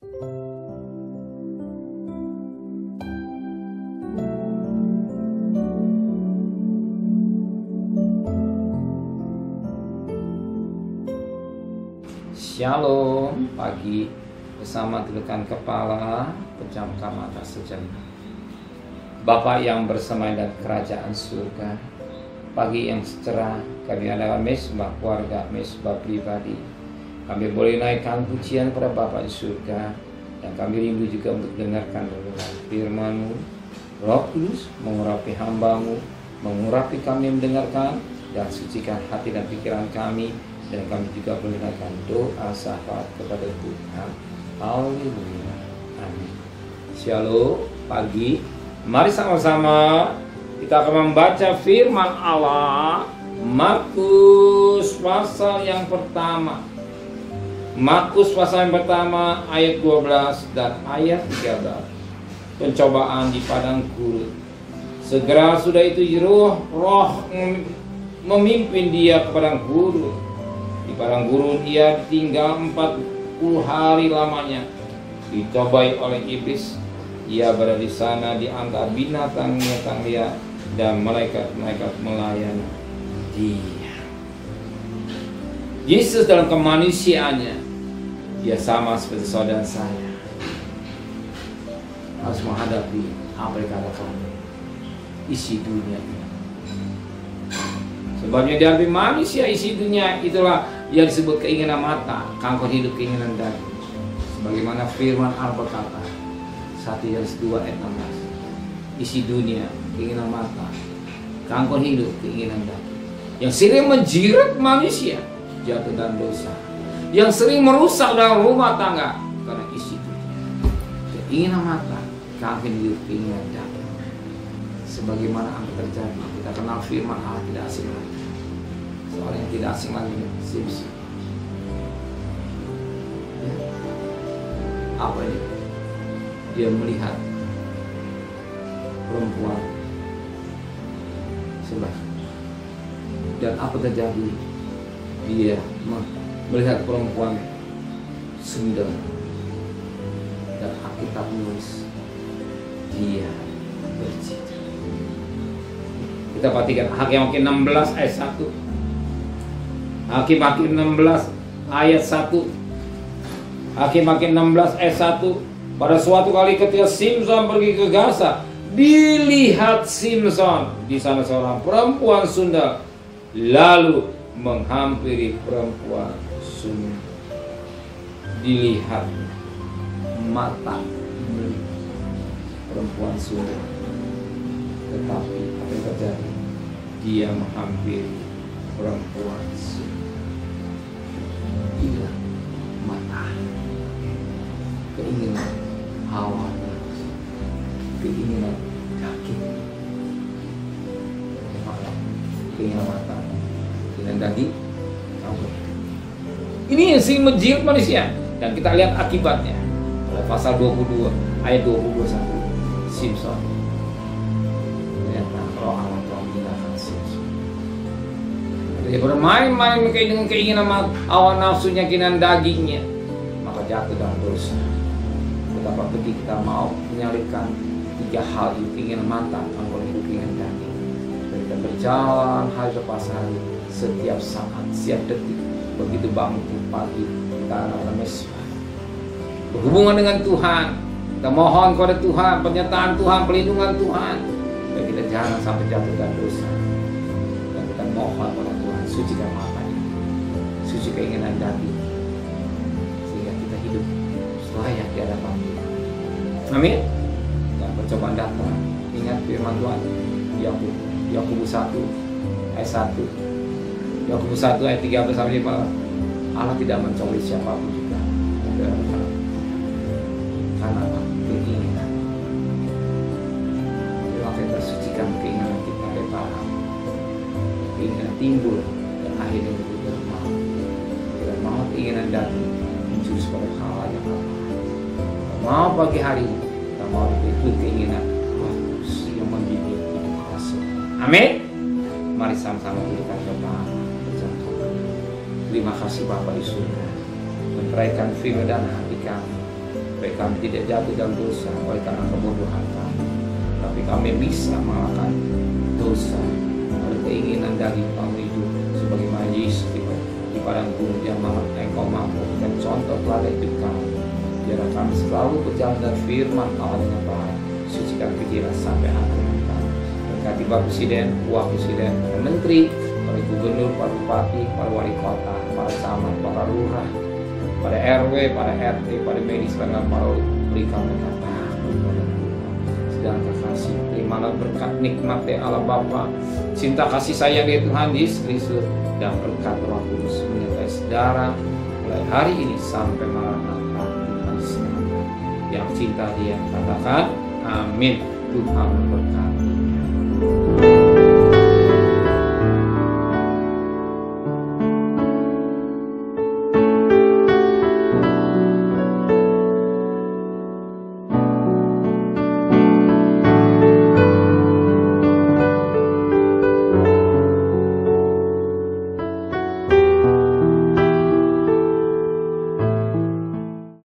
Shalom, pagi bersama tundukkan kepala, pejamkan mata sejenak. Bapa yang bersamai dan kerajaan surga, pagi yang cerah, kami adakan mesbah keluarga, mesbah pribadi. Kami boleh naikkan pujian kepada Bapa di surga, dan kami rindu juga untuk dengarkan firman-Mu. Roh Kudus mengurapi hamba-Mu, mengurapi kami yang mendengarkan, dan sucikan hati dan pikiran kami. Dan kami juga mendengarkan doa syafaat kepada Tuhan. Haleluya. Amin. Shalom, pagi. Mari sama-sama kita akan membaca firman Allah. Markus pasal yang pertama. Markus pasal yang pertama ayat 12 dan ayat 13. Pencobaan di padang gurun. Segera sudah itu roh memimpin dia ke padang gurun. Di padang gurun ia tinggal 40 hari lamanya. Dicobai oleh iblis. Ia berada di sana di antara binatang-binatang liar, dan malaikat-malaikat melayani dia. Yesus dalam kemanusiaannya, dia sama seperti saudara saya, harus menghadapi apa yang dikatakan isi dunia ini. Sebabnya di hati manusia isi dunia itulah yang disebut keinginan mata, kanker hidup, keinginan daging. Sebagaimana firman Allah berkata, 1 Yohanes 2 ayat 16. Isi dunia, keinginan mata, kanker hidup, keinginan daging. Yang sering menjirat manusia jatuh dalam dosa. Yang sering merusak dalam rumah tangga karena isi dunia. Keinginan mata, kanker hidup, keinginan daging. Sebagaimana apa terjadi, kita kenal firman Allah tidak asing lagi. Soalnya yang tidak asing lagi, Simpson. Ya. Apa ini? Dia melihat perempuan sebelah. Dan apa terjadi? Dia melihat perempuan sundal. Dan Alkitab menulis dia bercita. Kita perhatikan Hakim-Hakim 16 ayat 1. Hakim-Hakim 16 ayat 1. Hakim-Hakim 16 ayat 1. Pada suatu kali ketika Simson pergi ke Gaza, dilihat Simson di sana seorang perempuan sundal, lalu menghampiri perempuan sundal. Dilihat mata perempuan sundal, tetapi apa yang terjadi? Dia menghampiri perempuan sundal. Hilang mata, keinginan hawa, keinginan daging, keinginan mata, keinginan daging. Ini yang sering menjilat manusia, dan kita lihat akibatnya pada pasal 22 ayat 21. Simson, ternyata roh Allah telah meninggalkan Simson. Dia bermain-main dengan keinginan hawa nafsunya, keinginan dagingnya, maka jatuh dalam dosa. Betapa pedih kita mau menyalipkan 3 hal itu, keinginan mata, kanker hidup, keinginan daging. Dan kita berjalan hari lepas hari, setiap saat, setiap detik. Begitu bangun pagi, kita akan mesbah, berhubungan dengan Tuhan. Kita mohon kepada Tuhan, penyertaan Tuhan, pelindungan Tuhan, dan kita jangan sampai jatuh dalam dosa. Dan kita mohon kepada Tuhan, sucikan mata ini, suci keinginan daging, sehingga kita hidup layak di hadapan Tuhan. Amin. Dan percobaan datang, ingat firman Tuhan, Yakobus 1 ayat 1. Yakobus 1 ayat 13 sampai 15. Allah tidak mencobai siapapun juga. Karena apa? Keinginan. Maka kita sucikan keinginan kita dari Tuhan. Keinginan timbul dan akhirnya kita mau. Kita mau keinginan daging menjurus pada hal yang apa. Mau pagi hari kita mau itu keinginan yang mendidik kita semua. Amin. Mari sama-sama dudukkan kepala. Terima kasih Bapa di surga, meneraikan firman dan hati kami. kami tidak jatuh dalam dosa oleh karena kebodohan kami, tapi kami bisa mengalahkan dosa oleh keinginan daging kami hidup sebagaimana Yesus di padang gurun yang Engkau mampu dan contoh teladan hidup kami. Biarlah kami selalu berjalan dari firman Allah dengan baik, sucikan pikiran sampai hati kami. Berkati Bapak Presiden, Wakil Presiden, para Menteri, para Gubernur, para Bupati, para Wali Kota, para camat, para lurah, pada RW, pada RT, pada medis, dan para berikan mereka takut pada Tuhan. Sedang kasih, terimalah berkat nikmat dari Allah Bapa, cinta kasih sayang dari Tuhan Yesus Kristus, dan berkat Roh Kudus menyertai saudara mulai hari ini sampai Maranatha. Tuhan selamat. Yang cinta Dia katakan, amin. Tuhan memberkati.